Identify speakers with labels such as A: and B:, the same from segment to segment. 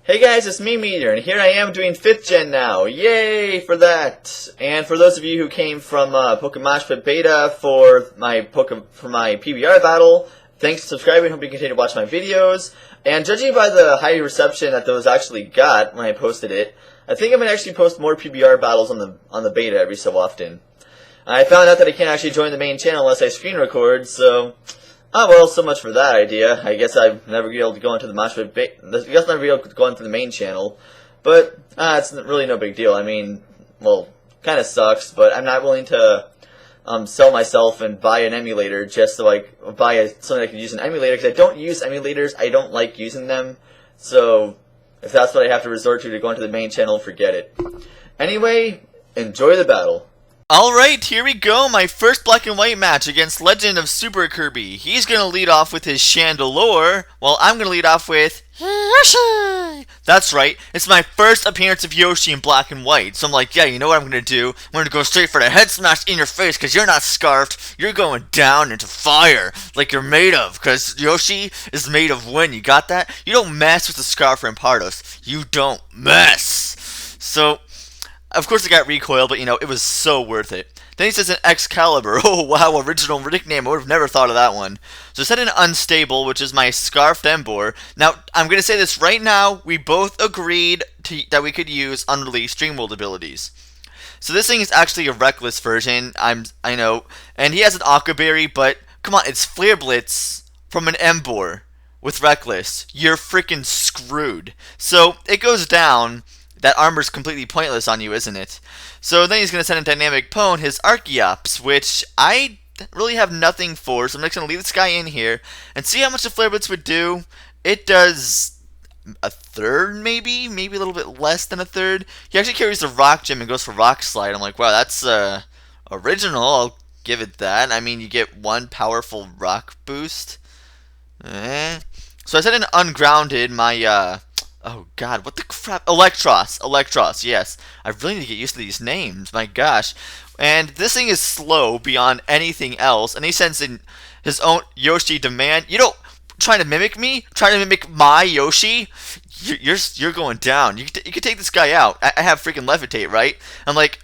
A: Hey guys, it's me, Meteor, and here I am doing 5th gen now. Yay for that! And for those of you who came from Pokemon Pit Beta for my PBR battle, thanks for subscribing. Hope you continue to watch my videos. And judging by the high reception that those actually got when I posted it, I think I'm gonna actually post more PBR battles on the beta every so often. I found out that I can't actually join the main channel unless I screen record, so oh well, so much for that idea. I guess I've never been able to go into the never be able to go into the main channel, but it's really no big deal. I mean, well, kind of sucks, but I'm not willing to sell myself and buy an emulator just so I buy something I can use an emulator, because I don't use emulators. I don't like using them, so if that's what I have to resort to go into the main channel, forget it. Anyway, enjoy the battle.
B: Alright, here we go, my first black and white match against LegendOfSuperKirby. He's gonna lead off with his Chandelure, while I'm gonna lead off with Yoshi! That's right, it's my first appearance of Yoshi in black and white, so I'm like, yeah, you know what I'm gonna do? I'm gonna go straight for the head smash in your face, because you're not scarfed, you're going down into fire, like you're made of, because Yoshi is made of wind, you got that? You don't mess with the Scarf Rampardos, you don't mess! So, of course it got recoil, but you know, it was so worth it. Then he says an Excalibur. Oh wow, original nickname. I would have never thought of that one. So I said an Unstable, which is my Scarfed Embor. Now, I'm going to say this right now. We both agreed that we could use unreleased Dream World abilities. So this thing is actually a Reckless version. I know. And he has an Aqua Berry, but come on, it's Flare Blitz from an Embor with Reckless. You're freaking screwed. So it goes down. That armor's completely pointless on you, isn't it? So then he's going to send in Dynamic Pwn, his Archeops, which I really have nothing for, so I'm just going to leave this guy in here and see how much the Flare Blitz would do. It does a third, maybe a little bit less than a third. He actually carries the Rock Gem and goes for Rock Slide. I'm like, wow, that's original. I'll give it that. I mean, you get one powerful Rock boost. So I said an Ungrounded, my oh god, what the crap? Electros, yes. I really need to get used to these names, my gosh. And this thing is slow beyond anything else, and he sends in his own Yoshi Demand. You know, trying to mimic me? Trying to mimic my Yoshi? You're going down. You can take this guy out. I have freaking Levitate, right? I'm like,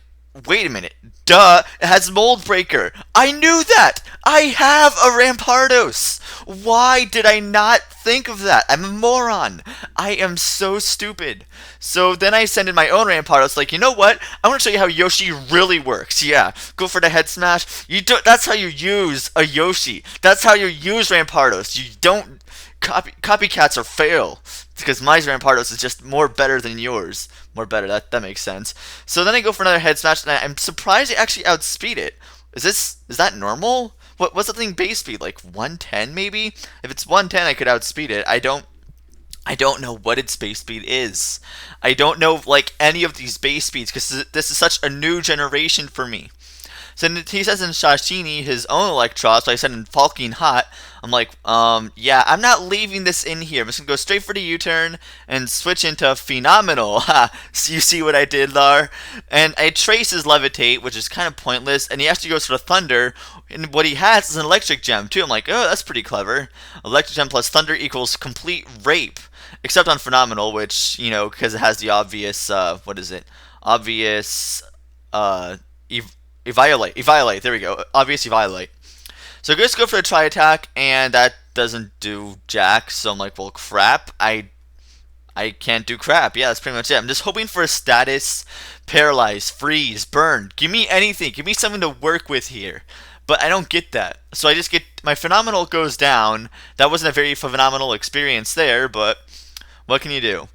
B: wait a minute. Duh, it has Mold Breaker. I knew that! I have a Rampardos! Why did I not think of that? I'm a moron. I am so stupid. So then I send in my own Rampardos, like, you know what? I want to show you how Yoshi really works. Yeah, go for the head smash. That's how you use a Yoshi. That's how you use Rampardos. You don't... Copycats are fail. Because my Rampardos is just more better than yours. More better, that makes sense. So then I go for another head smash, and I'm surprised I actually outspeed it. Is that normal? What's the thing base speed, like 110 maybe? If it's 110, I could outspeed it. I don't know what its base speed is. I don't know like any of these base speeds, because this is such a new generation for me. So he says in Sashini his own Electros, so I said in Falking Hot. I'm like, yeah, I'm not leaving this in here. I'm just going to go straight for the U-turn and switch into Phenomenal. Ha! So you see what I did there? And I trace his Levitate, which is kind of pointless, and he actually goes for the Thunder, and what he has is an Electric Gem, too. I'm like, oh, that's pretty clever. Electric Gem plus Thunder equals complete rape. Except on Phenomenal, which, you know, because it has the obvious, what is it? Obvious, Eviolate, there we go. Obvious Eviolate. So just go for a Tri-Attack, and that doesn't do jack, so I'm like, well, crap. I can't do crap. Yeah, that's pretty much it. I'm just hoping for a status, Paralyze, Freeze, Burn. Give me anything. Give me something to work with here. But I don't get that. So I just get, my Phenomenal goes down. That wasn't a very phenomenal experience there, but what can you do?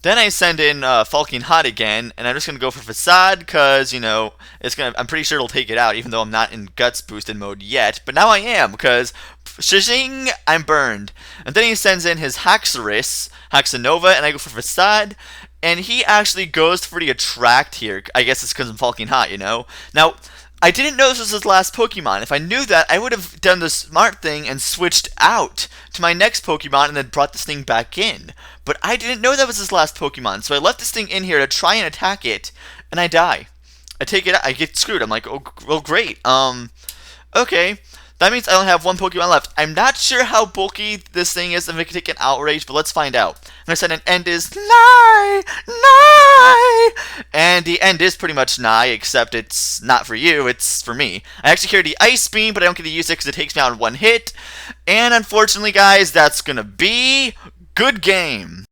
B: Then I send in Falking Hot again, and I'm just gonna go for Facade because you know I'm pretty sure it'll take it out, even though I'm not in Guts boosted mode yet. But now I am because shishing, I'm burned. And then he sends in his Haxanova, and I go for Facade, and he actually goes for the Attract here. I guess it's because I'm Falking Hot, you know. Now I didn't know this was his last Pokemon. If I knew that, I would have done the smart thing and switched out to my next Pokemon and then brought this thing back in. But I didn't know that was his last Pokemon, so I left this thing in here to try and attack it, and I die. I take it out, I get screwed. I'm like, oh, well, great. Okay. That means I only have one Pokemon left. I'm not sure how bulky this thing is and if it can take an Outrage, but let's find out. I'm going to set an end is nigh, nigh. And the end is pretty much nigh, except it's not for you, it's for me. I actually carry the Ice Beam, but I don't get to use it because it takes me out in one hit. And unfortunately, guys, that's going to be good game.